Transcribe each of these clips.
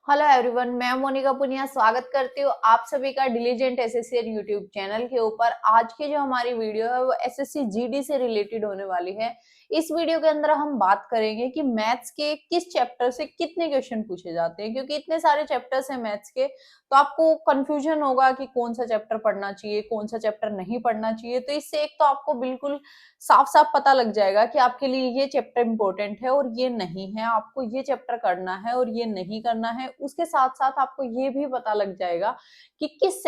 Hello everyone, मैं मोनिका पुनिया स्वागत करती हूँ आप सभी का डिलीजेंट एसएससी यूट्यूब चैनल के ऊपर। आज की जो हमारी वीडियो है वो एसएससी जीडी से रिलेटेड होने वाली है। इस वीडियो के अंदर हम बात करेंगे कि मैथ्स के किस चैप्टर से कितने क्वेश्चन पूछे जाते हैं, क्योंकि इतने सारे चैप्टर्स हैं मैथ्स के, तो आपको कंफ्यूजन होगा कि कौन सा चैप्टर पढ़ना चाहिए, कौन सा चैप्टर नहीं पढ़ना चाहिए। तो इससे एक तो आपको बिल्कुल साफ साफ पता लग जाएगा कि आपके लिए ये चैप्टर इंपॉर्टेंट है और ये नहीं है, आपको ये चैप्टर करना है और ये नहीं करना है। उसके साथ साथ आपको ये भी पता लग जाएगा कि किस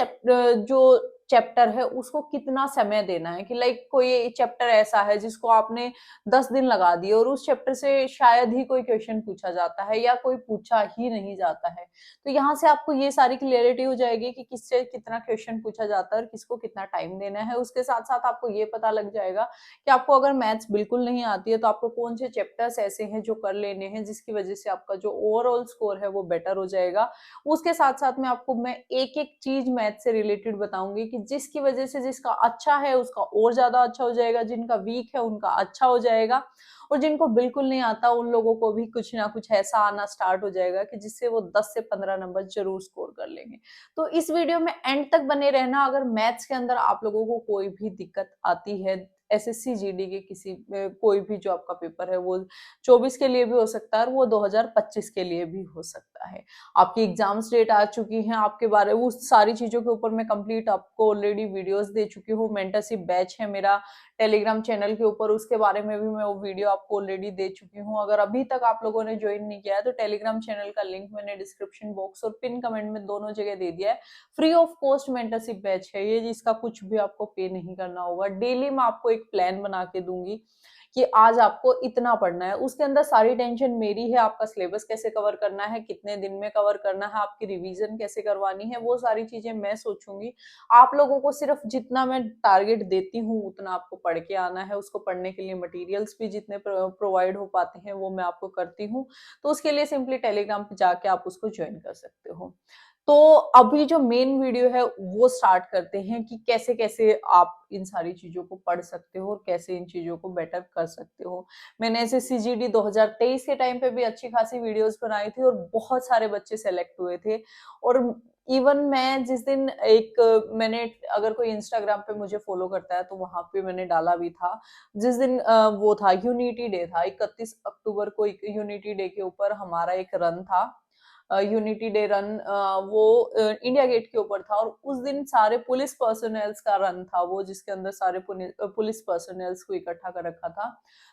जो चैप्टर है उसको कितना समय देना है। कि लाइक कोई चैप्टर ऐसा है जिसको आपने 10 दिन लगा दिए और उस चैप्टर से शायद ही कोई क्वेश्चन पूछा जाता है या कोई पूछा ही नहीं जाता है। तो यहाँ से आपको ये सारी क्लियरिटी हो जाएगी कि किससे कितना क्वेश्चन पूछा जाता है और किसको कितना टाइम देना है। उसके साथ साथ आपको ये पता लग जाएगा कि आपको अगर मैथ्स बिल्कुल नहीं आती है तो आपको कौन से चैप्टर्स ऐसे हैं जो कर लेने हैं जिसकी वजह से आपका जो ओवरऑल स्कोर है वो बेटर हो जाएगा। उसके साथ साथ में आपको मैं एक एक चीज मैथ से रिलेटेड बताऊंगी कि जिसकी वजह से जिसका अच्छा है उसका और ज्यादा अच्छा हो जाएगा, जिनका वीक है उनका अच्छा हो जाएगा, और जिनको बिल्कुल नहीं आता उन लोगों को भी कुछ ना कुछ ऐसा आना स्टार्ट हो जाएगा कि जिससे वो 10 से 15 नंबर जरूर स्कोर कर लेंगे। तो इस वीडियो में एंड तक बने रहना। अगर मैथ्स के अंदर आप लोगों को कोई भी दिक्कत आती है, एसएससी जीडी के किसी कोई भी जो आपका पेपर है वो 24 के लिए भी हो सकता है और वो 2025 के लिए भी हो सकता है। आपकी एग्जाम्स डेट आ चुकी है, आपके बारे में उस सारी चीजों के ऊपर मैं कंप्लीट आपको ऑलरेडी वीडियोस दे चुकी हूँ। मेंटरशिप बैच है मेरा टेलीग्राम चैनल के ऊपर, उसके बारे में भी मैं वो वीडियो आपको ऑलरेडी दे चुकी हूँ। अगर अभी तक आप लोगों ने ज्वाइन नहीं किया है तो टेलीग्राम चैनल का लिंक मैंने डिस्क्रिप्शन बॉक्स और पिन कमेंट में दोनों जगह दे दिया है। Free of cost mentorship batch है ये, जिसका कुछ भी आपको पे नहीं करना होगा। डेली मैं आपको एक प्लान बना के दूंगी कि आज आपको इतना पढ़ना है, उसके अंदर सारी टेंशन मेरी है। आपका सिलेबस कैसे कवर करना है, कितने दिन में कवर करना है, आपकी रिवीजन कैसे करवानी है, वो सारी चीजें मैं सोचूंगी। आप लोगों को सिर्फ जितना मैं टारगेट देती हूँ उतना आपको पढ़ के आना है। उसको पढ़ने के लिए मटेरियल्स भी जितने प्रोवाइड हो पाते हैं वो मैं आपको करती हूँ। तो उसके लिए सिंपली टेलीग्राम पे जाके आप उसको ज्वाइन कर सकते हो। तो अभी जो मेन वीडियो है वो स्टार्ट करते हैं कि कैसे कैसे आप इन सारी चीजों को पढ़ सकते हो और कैसे इन चीजों को बेटर कर सकते हो। मैंने एसएससी जीडी 2023 के टाइम पे भी अच्छी खासी वीडियोस बनाई थी और बहुत सारे बच्चे सेलेक्ट हुए थे। और इवन मैं जिस दिन मैंने, अगर कोई इंस्टाग्राम पे मुझे फॉलो करता है तो वहां पे मैंने डाला भी था, जिस दिन वो था यूनिटी डे था, 31 अक्टूबर को यूनिटी डे के ऊपर हमारा एक रन था। यूनिटी डे रन वो इंडिया गेट के ऊपर था और उस दिन सारे पुलिस पर्सनल्स का रन था वो, जिसके अंदर सारे पुलिस पर्सनल्स को इकट्ठा कर रखा था।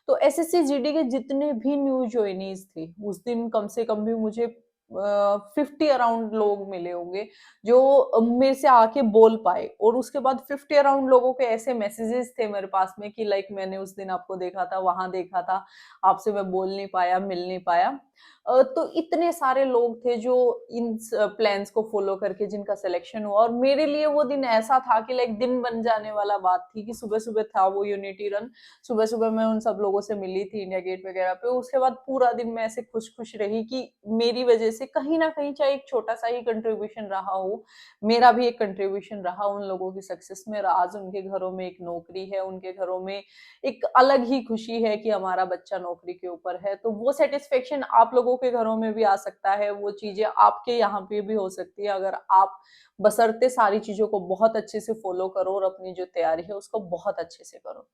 तो एसएससी जीडी के जितने भी न्यू ज्वाइनीज थे उस दिन कम से कम भी मुझे 50 अराउंड लोग मिले होंगे जो मेरे से आके बोल पाए। और उसके बाद 50 अराउंड लोगों के ऐसे मैसेजेस थे मेरे पास में कि लाइक मैंने उस दिन आपको देखा था, वहां देखा था, आपसे मैं बोल नहीं पाया, मिल नहीं पाया। तो इतने सारे लोग थे जो इन प्लान्स को फॉलो करके जिनका सिलेक्शन हुआ। और मेरे लिए वो दिन ऐसा था कि लाइक दिन बन जाने वाला बात थी कि सुबह सुबह था वो यूनिटी रन। सुबह सुबह मैं उन सब लोगों से मिली थी इंडिया गेट वगैरह पे। उसके बाद पूरा दिन मैं ऐसे खुश खुश रही कि मेरी वजह से कहीं ना कहीं चाहे एक छोटा सा ही कंट्रीब्यूशन रहा हो, मेरा भी एक कंट्रीब्यूशन रहा उन लोगों की सक्सेस में। आज उनके घरों में एक नौकरी है, उनके घरों में एक अलग ही खुशी है कि हमारा बच्चा नौकरी के ऊपर है। तो वो सेटिस्फेक्शन आप लोगों के घरों में भी आ सकता है, वो चीजें आपके यहाँ पे भी हो सकती है अगर आप बशर्ते सारी चीजों को बहुत अच्छे से फॉलो करो और अपनी जो तैयारी है उसको बहुत अच्छे से करो।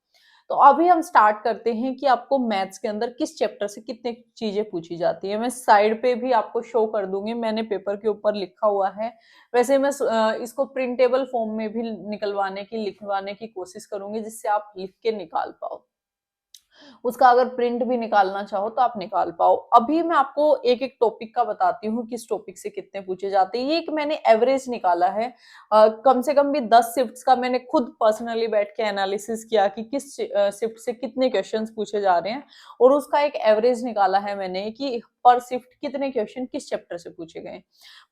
तो अभी हम स्टार्ट करते हैं कि आपको मैथ्स के अंदर किस चैप्टर से कितने चीजें पूछी जाती है। मैं साइड पे भी आपको शो कर दूंगी, मैंने पेपर के ऊपर लिखा हुआ है। वैसे मैं इसको प्रिंटेबल फॉर्म में भी निकलवाने की लिखवाने की कोशिश करूंगी जिससे आप लिख के निकाल पाओ। उसका अगर प्रिंट भी निकालना चाहो तो आप निकाल पाओ। अभी मैं आपको एक एक टॉपिक का बताती हूँ किस टॉपिक से कितने पूछे जाते हैं। ये एक मैंने एवरेज निकाला है, कम से कम भी 10 शिफ्ट्स का मैंने खुद पर्सनली बैठ के एनालिसिस किया कि किस शिफ्ट से कितने क्वेश्चंस पूछे जा रहे हैं और उसका एक एवरेज निकाला है मैंने कि पर शिफ्ट कितने क्वेश्चन किस चैप्टर से पूछे गए।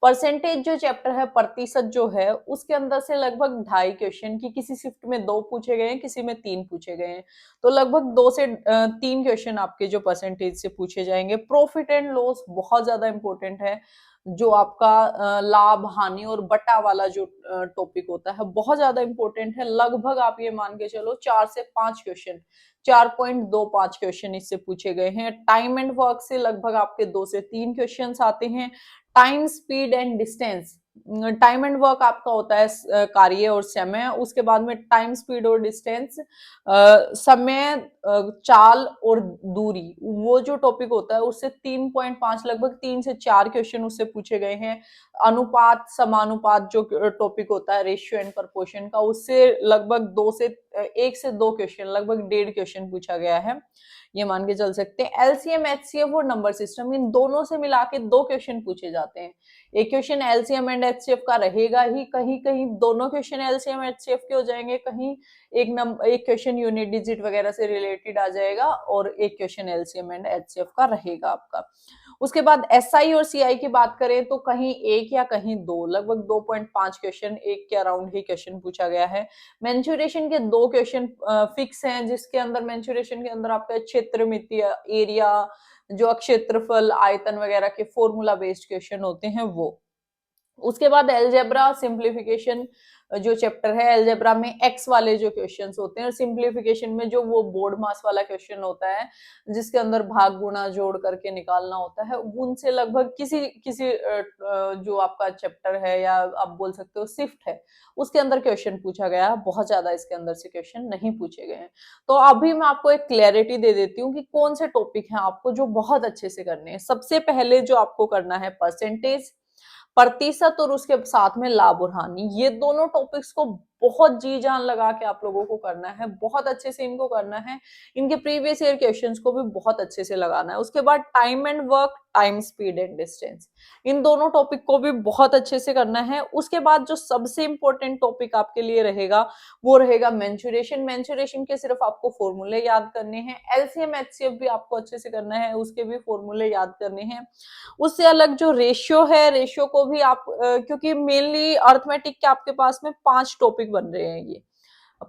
परसेंटेज जो चैप्टर है, प्रतिशत जो है, उसके अंदर से लगभग 2.5 क्वेश्चन की किसी शिफ्ट में 2 पूछे गए हैं, किसी में 3 पूछे गए हैं। तो लगभग 2 से 3 क्वेश्चन आपके जो परसेंटेज से पूछे जाएंगे। प्रॉफिट एंड लॉस बहुत ज्यादा इंपॉर्टेंट है, जो आपका लाभ हानि और बटा वाला जो टॉपिक होता है बहुत ज्यादा इंपॉर्टेंट है। लगभग आप ये मान के चलो 4 से 5 क्वेश्चन, 4.25 क्वेश्चन इससे पूछे गए हैं। टाइम एंड वर्क से लगभग आपके 2 से 3 क्वेश्चन आते हैं। Time, speed and distance. Time and work आपका होता है कार्य और समय, उसके बाद में टाइम, स्पीड और डिस्टेंस समय, चाल और दूरी, वो जो टॉपिक होता है उससे 3.5 लगभग 3 से 4 क्वेश्चन उससे पूछे गए हैं। अनुपात, समानुपात जो टॉपिक होता है रेशियो एंड प्रपोर्शन का, उससे लगभग 1 से 2 क्वेश्चन, लगभग 1.5 क्वेश्चन पूछा गया है, ये मान के चल सकते हैं। एलसीएम, एचसीएफ और नंबर सिस्टम, इन दोनों से मिला के 2 क्वेश्चन पूछे जाते हैं। एक क्वेश्चन एलसीएम एंड एचसीएफ का रहेगा ही, कहीं कहीं दोनों क्वेश्चन एलसीएम एचसीएफ के हो जाएंगे, कहीं एक क्वेश्चन यूनिट डिजिट वगैरह से रिलेटेड आ जाएगा और एक क्वेश्चन एलसीएम एंड एचसीएफ का रहेगा आपका। उसके बाद एसआई और सीआई की बात करें तो कहीं एक या कहीं दो, लगभग 2.5 क्वेश्चन, एक के अराउंड ही क्वेश्चन पूछा गया है। मेंसुरेशन के 2 क्वेश्चन फिक्स हैं, जिसके अंदर मेंसुरेशन के अंदर आपका क्षेत्र, मिति, एरिया, जो क्षेत्रफल, आयतन वगैरह के फॉर्मूला बेस्ड क्वेश्चन होते हैं वो। उसके बाद एलजेब्रा सिंप्लीफिकेशन जो चैप्टर है, एलजेब्रा में एक्स वाले जो क्वेश्चंस होते हैं, और सिंप्लीफिकेशन में जो वो बोर्ड मास वाला क्वेश्चन होता है जिसके अंदर भाग गुणा जोड़ करके निकालना होता है, उनसे लगभग किसी किसी जो आपका चैप्टर है या आप बोल सकते हो शिफ्ट है, उसके अंदर क्वेश्चन पूछा गया है। बहुत ज्यादा इसके अंदर से क्वेश्चन नहीं पूछे गए हैं। तो अभी मैं आपको एक क्लैरिटी दे देती हूँ कि कौन से टॉपिक हैं आपको जो बहुत अच्छे से करने हैं। सबसे पहले जो आपको करना है परसेंटेज, प्रतिशत, और उसके साथ में लाभ और हानि, ये दोनों टॉपिक्स को बहुत जी जान लगा के आप लोगों को करना है, बहुत अच्छे से इनको करना है। इनके प्रीवियस ईयर क्वेश्चंस को भी बहुत अच्छे से लगाना है। उसके बाद time and work, time, speed and distance, इन दोनों टॉपिक को भी बहुत अच्छे से करना है। उसके बाद जो सबसे इंपॉर्टेंट टॉपिक आपके लिए रहेगा वो रहेगा मेंसुरेशन। मेंसुरेशन के सिर्फ आपको फॉर्मूले याद करने हैं। एलसीएम, एचसीएफ भी आपको अच्छे से करना है, उसके भी फॉर्मूले याद करने हैं। उससे अलग जो रेशियो है, रेशियो को भी आप क्योंकि मेनली अर्थमेटिक के आपके पास में 5 टॉपिक बन रहे हैं, ये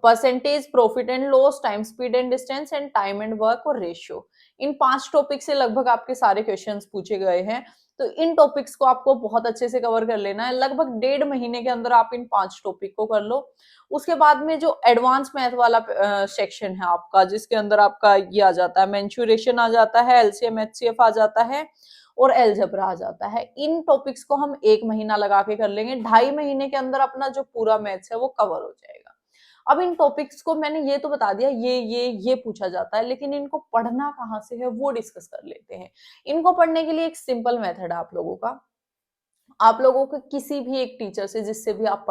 percentage, profit and loss, time, speed and distance and time and work और रेशियो। इन 5 टॉपिक से लगभग आपके सारे क्वेश्चंस पूछे गए हैं। तो इन टॉपिक्स को आपको बहुत अच्छे से कवर कर लेना है। लगभग 1.5 महीने के अंदर आप इन 5 टॉपिक को कर लो। उसके बाद में जो एडवांस मैथ वाला सेक्शन है आपका, जिसके अंदर आपका ये आ जाता है, मेंसुरेशन आ जाता है, एलसीएम, एचसीएफ आ जाता है और एलजेब्रा आ जाता है। इन टॉपिक्स को हम 1 महीना लगा के कर लेंगे। 2.5 महीने के अंदर अपना जो पूरा मैथ्स है वो कवर हो जाएगा। अब इन टॉपिक्स को मैंने ये तो बता दिया, ये पूछा जाता है, लेकिन इनको पढ़ना कहाँ से है वो डिस्कस कर लेते हैं। इनको पढ़ने के लिए एक सिंपल मेथड है आप लोगों का। आप लोगों को किसी भी एक टीचर से, जिससे भी आप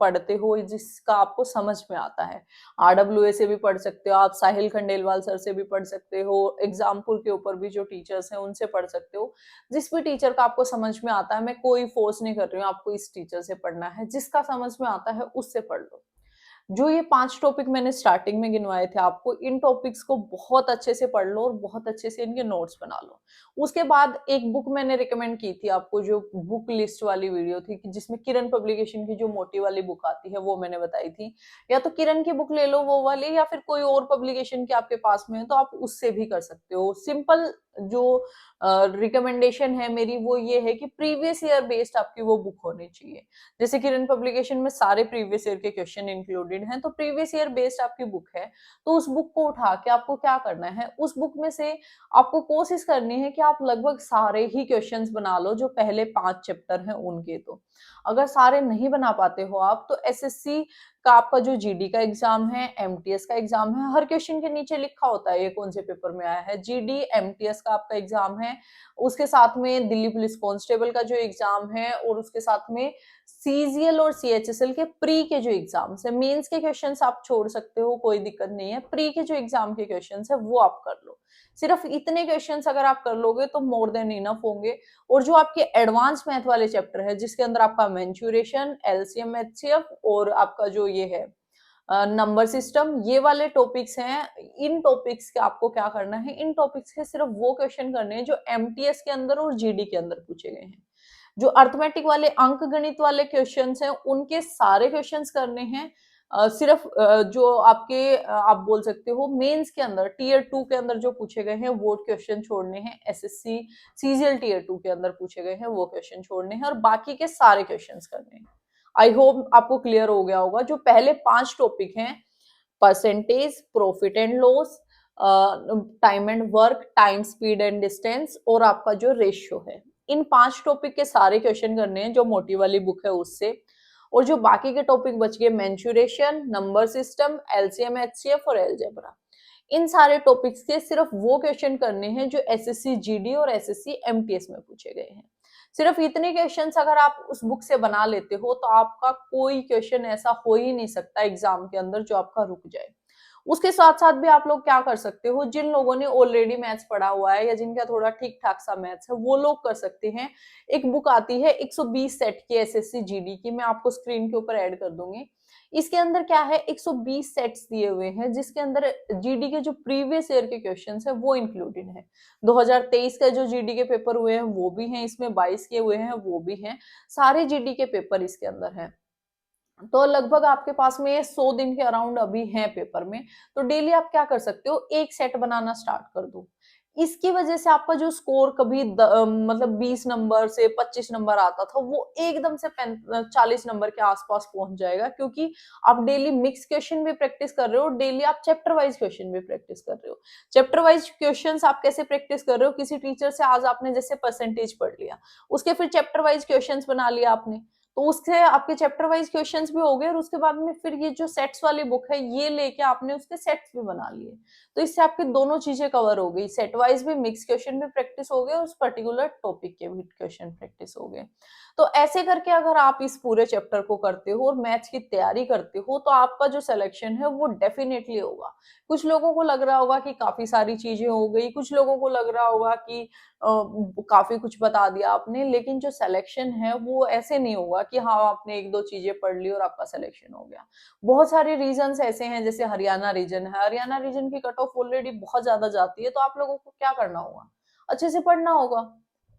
पढ़ते हो, जिसका आपको समझ में आता है, आरडब्ल्यूए से भी पढ़ सकते हो आप, साहिल खंडेलवाल सर से भी पढ़ सकते हो, एग्जामपुर के ऊपर भी जो टीचर्स हैं उनसे पढ़ सकते हो। जिस भी टीचर का आपको समझ में आता है, मैं कोई फोर्स नहीं कर रही हूँ आपको इस टीचर से पढ़ना है, जिसका समझ में आता है उससे पढ़ लो। जो ये 5 टॉपिक मैंने स्टार्टिंग में गिनवाए थे आपको, इन टॉपिक्स को बहुत अच्छे से पढ़ लो और बहुत अच्छे से इनके नोट्स बना लो। उसके बाद एक बुक मैंने रिकमेंड की थी आपको, जो बुक लिस्ट वाली वीडियो थी, कि जिसमें किरण पब्लिकेशन की जो मोटी वाली बुक आती है वो मैंने बताई थी। या तो किरण की बुक ले लो वो वाली, या फिर कोई और पब्लिकेशन की आपके पास में है तो आप उससे भी कर सकते हो। सिंपल जो रिकमेंडेशन है मेरी वो ये है कि प्रीवियस ईयर बेस्ड आपकी वो बुक होनी चाहिए। जैसे किरण पब्लिकेशन में सारे प्रीवियस ईयर के क्वेश्चन इंक्लूडेड हैं, तो प्रीवियस ईयर बेस्ड आपकी बुक है, तो उस बुक को उठा के आपको क्या करना है, उस बुक में से आपको कोशिश करनी है कि आप लगभग सारे ही क्वेश्चंस बना लो जो पहले 5 चैप्टर हैं उनके। तो अगर सारे नहीं बना पाते हो आप, तो एसएससी का आपका जो जीडी का एग्जाम है, एमटीएस का एग्जाम है, हर क्वेश्चन के नीचे लिखा होता है ये कौन से पेपर में आया है। जीडी एमटीएस का आपका एग्जाम है, उसके साथ में दिल्ली पुलिस कांस्टेबल का जो एग्जाम है, और उसके साथ में सीजीएल और सीएचएसएल के प्री के जो एग्जाम्स है। मेंस के क्वेश्चंस आप छोड़ सकते हो, कोई दिक्कत नहीं है। प्री के जो एग्जाम के क्वेश्चंस है वो आप कर लो। सिर्फ इतने क्वेश्चंस अगर आप कर लोगे तो मोर देन इनफ होंगे। और जो आपके एडवांस मैथ वाले चैप्टर है, जिसके अंदर आपका मेंसुरेशन, एलसीएम, एचसीएफ और आपका जो ये है नंबर सिस्टम, ये वाले टॉपिक्स हैं, इन टॉपिक्स के आपको क्या करना है, इन टॉपिक्स के सिर्फ वो क्वेश्चन करने हैं जो एमटीएस के अंदर और जीडी के अंदर पूछे गए हैं। जो अर्थमेटिक वाले, अंक गणित वाले क्वेश्चंस हैं, उनके सारे क्वेश्चंस करने हैं। सिर्फ जो आपके आप बोल सकते हो मेंस के अंदर टीयर 2 के अंदर जो पूछे गए हैं वो क्वेश्चन छोड़ने हैं। एसएससी सीजीएल टीयर 2 के अंदर पूछे गए हैं वो क्वेश्चन छोड़ने हैं, और बाकी के सारे क्वेश्चंस करने हैं। आई होप आपको क्लियर हो गया होगा। जो पहले 5 टॉपिक हैं, percentage, profit and loss, time and work, time, speed and distance और आपका जो रेशियो है, इन 5 टॉपिक के सारे क्वेश्चन करने हैं जो मोटी वाली बुक है उससे, और जो बाकी के टॉपिक बच गए mensuration, number system, LCM, HCF और अलजेब्रा, इन सारे टॉपिक्स के सिर्फ वो क्वेश्चन करने हैं जो एसएससी जीडी और एसएससी एमटीएस में पूछे गए हैं। सिर्फ इतने क्वेश्चंस अगर आप उस बुक से बना लेते हो तो आपका कोई क्वेश्चन ऐसा हो ही नहीं सकता एग्जाम के अंदर जो आपका रुक जाए। उसके साथ साथ भी आप लोग क्या कर सकते हो, जिन लोगों ने ऑलरेडी मैथ्स पढ़ा हुआ है या जिनका थोड़ा ठीक ठाक सा मैथ्स है वो लोग कर सकते हैं। एक बुक आती है 120 सेट की एसएससी जीडी की, मैं आपको स्क्रीन के ऊपर ऐड कर दूंगी। इसके अंदर क्या है, 120 सेट्स दिए हुए हैं जिसके अंदर जीडी के जो प्रीवियस ईयर के क्वेश्चंस है वो इंक्लूडेड है। 2023 का जो जीडी के पेपर हुए हैं वो भी हैं इसमें, 22 के हुए हैं वो भी हैं, सारे जीडी के पेपर इसके अंदर हैं। तो लगभग आपके पास में 100 दिन के अराउंड अभी है पेपर में। तो डेली आप क्या कर सकते हो, एक सेट बनाना स्टार्ट कर दो। इसकी वजह से आपका जो स्कोर कभी मतलब 20 नंबर से 25 नंबर आता था वो एकदम से 40 नंबर के आसपास पहुंच जाएगा, क्योंकि आप डेली मिक्स क्वेश्चन भी प्रैक्टिस कर रहे हो, डेली आप चैप्टर वाइज क्वेश्चन भी प्रैक्टिस कर रहे हो। चैप्टर वाइज क्वेश्चन आप कैसे प्रैक्टिस कर रहे हो, किसी टीचर से आज आपने जैसे परसेंटेज पढ़ लिया, उसके फिर चैप्टर वाइज क्वेश्चन बना लिया आपने, तो उससे आपके चैप्टर वाइज क्वेश्चंस भी हो गए, और उसके बाद में फिर ये जो सेट्स वाली बुक है ये लेके आपने उसके सेट्स भी बना लिए। तो इससे आपकी दोनों चीजें कवर हो गई, सेट वाइज भी मिक्स क्वेश्चन भी प्रैक्टिस हो गए, उस पर्टिकुलर टॉपिक के भी क्वेश्चन प्रैक्टिस हो गए। तो ऐसे करके अगर आप इस पूरे चैप्टर को करते हो और मैथ्स की तैयारी करते हो तो आपका जो सिलेक्शन है वो डेफिनेटली होगा। कुछ लोगों को लग रहा होगा कि काफी सारी चीजें हो गई, कुछ लोगों को लग रहा होगा कि काफी कुछ बता दिया आपने, लेकिन जो सिलेक्शन है वो ऐसे नहीं होगा कि हाँ आपने एक दो चीजें पढ़ ली और आपका सिलेक्शन हो गया। बहुत सारे रीजंस ऐसे हैं, जैसे हरियाणा रीजन है, हरियाणा रीजन की कट ऑफ ऑलरेडी बहुत ज्यादा जाती है, तो आप लोगों को क्या करना होगा, अच्छे से पढ़ना होगा,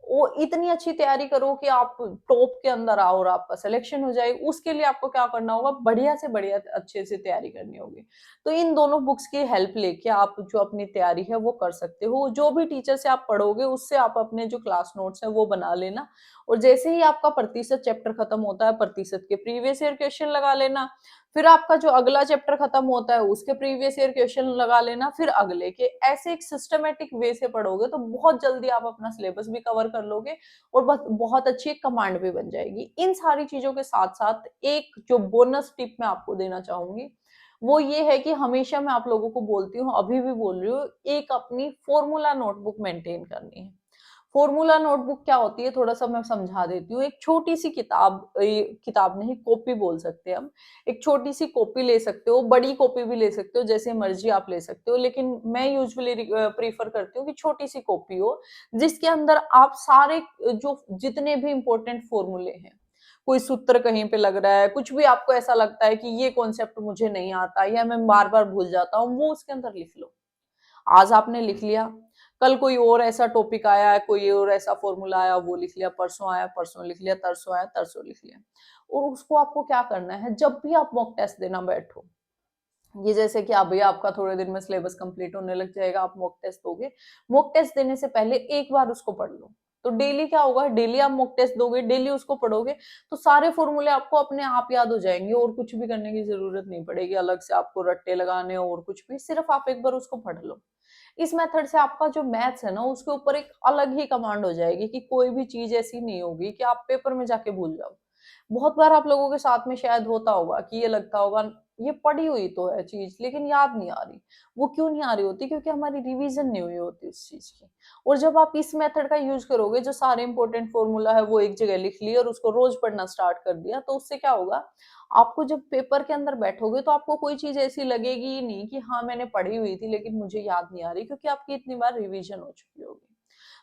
वो इतनी अच्छी तैयारी करो कि आप टॉप के अंदर आओ और आपका सिलेक्शन हो जाए। उसके लिए आपको क्या करना होगा, बढ़िया से बढ़िया अच्छे से तैयारी करनी होगी। तो इन दोनों बुक्स की हेल्प लेके आप जो अपनी तैयारी है वो कर सकते हो। जो भी टीचर से आप पढ़ोगे उससे आप अपने जो क्लास नोट्स है वो बना लेना, और जैसे ही आपका प्रतिशत चैप्टर खत्म होता है प्रतिशत के प्रीवियस ईयर क्वेश्चन लगा लेना, फिर आपका जो अगला चैप्टर खत्म होता है उसके प्रीवियस ईयर क्वेश्चन लगा लेना, फिर अगले के, ऐसे एक सिस्टमेटिक वे से पढ़ोगे तो बहुत जल्दी आप अपना सिलेबस भी कवर कर लोगे और बहुत अच्छी एक कमांड भी बन जाएगी। इन सारी चीजों के साथ साथ एक जो बोनस टिप मैं आपको देना चाहूंगी वो ये है कि हमेशा मैं आप लोगों को बोलती हूँ, अभी भी बोल रही हूँ, एक अपनी फॉर्मूला नोटबुक मेंटेन करनी है। फॉर्मूला नोटबुक क्या होती है थोड़ा सा मैं समझा देती हूँ। एक छोटी सी किताब, किताब नहीं कॉपी बोल सकते हैं हम, एक छोटी सी कॉपी ले सकते हो, बड़ी कॉपी भी ले सकते हो, जैसे मर्जी आप ले सकते हो, लेकिन मैं यूजुअली प्रीफर करती हूँ कि छोटी सी कॉपी हो जिसके अंदर आप सारे जो जितने भी इंपॉर्टेंट फॉर्मूले हैं, कोई सूत्र कहीं पे लग रहा है, कुछ भी आपको ऐसा लगता है कि ये कॉन्सेप्ट मुझे नहीं आता या मैं बार बार भूल जाता हूँ, वो उसके अंदर लिख लो। आज आपने लिख लिया, कल कोई और ऐसा टॉपिक आया है, कोई और ऐसा फॉर्मूला आया वो लिख लिया, परसों आया परसों लिख लिया, तरसों आया तरसों लिख लिया। और उसको आपको क्या करना है, जब भी आप मॉक टेस्ट देना बैठो, ये जैसे कि आप भैया आपका थोड़े दिन में सिलेबस कंप्लीट होने लग जाएगा, आप मॉक टेस्ट दोगे, मॉक टेस्ट देने से पहले एक बार उसको पढ़ लो। तो डेली क्या होगा, डेली आप मॉक टेस्ट दोगे, डेली उसको पढ़ोगे, तो सारे फॉर्मूले आपको अपने आप याद हो जाएंगे और कुछ भी करने की जरूरत नहीं पड़ेगी अलग से आपको रट्टे लगाने और कुछ भी, सिर्फ आप एक बार उसको पढ़ लो। इस मेथड से आपका जो मैथ्स है ना उसके ऊपर एक अलग ही कमांड हो जाएगी कि कोई भी चीज ऐसी नहीं होगी कि आप पेपर में जाके भूल जाओ। बहुत बार आप लोगों के साथ में शायद होता होगा कि ये लगता होगा ये पढ़ी हुई तो है चीज लेकिन याद नहीं आ रही। वो क्यों नहीं आ रही होती, क्योंकि हमारी रिवीजन नहीं हुई होती उस चीज की। और जब आप इस मेथड का यूज करोगे, जो सारे इंपॉर्टेंट फॉर्मूला है वो एक जगह लिख लिया और उसको रोज पढ़ना स्टार्ट कर दिया, तो उससे क्या होगा, आपको जब पेपर के अंदर बैठोगे तो आपको कोई चीज ऐसी लगेगी ही नहीं कि हाँ मैंने पढ़ी हुई थी लेकिन मुझे याद नहीं आ रही, क्योंकि आपकी इतनी बार रिवीजन हो चुकी होगी।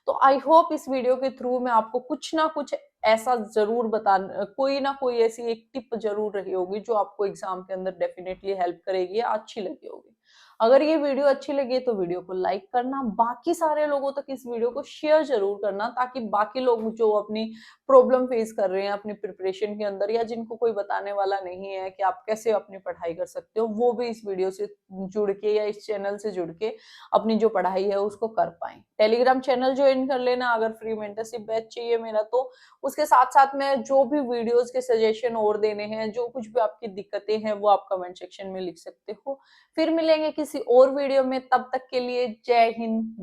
तो आई होप इस वीडियो के थ्रू मैं आपको कुछ ना कुछ ऐसा जरूर बता, कोई ना कोई ऐसी एक टिप जरूर रही होगी जो आपको एग्जाम के अंदर डेफिनेटली हेल्प करेगी या अच्छी लगी होगी। अगर ये वीडियो अच्छी लगी तो वीडियो को लाइक करना, बाकी सारे लोगों तक इस वीडियो को शेयर जरूर करना, ताकि बाकी लोग जो अपनी प्रॉब्लम फेस कर रहे हैं अपनी प्रिपरेशन के अंदर, या जिनको कोई बताने वाला नहीं है कि आप कैसे अपनी पढ़ाई कर सकते हो, वो भी इस वीडियो से जुड़ के या इस चैनल से जुड़ के अपनी जो पढ़ाई है उसको कर पाए। टेलीग्राम चैनल ज्वाइन कर लेना अगर फ्री मेंटरशिप बैच चाहिए मेरा तो। उसके साथ साथ में जो भी वीडियोस के सजेशन और देने हैं, जो कुछ भी आपकी दिक्कतें हैं वो आप कमेंट सेक्शन में लिख सकते हो। फिर मिलेंगे किसी और वीडियो में, तब तक के लिए जय हिंद।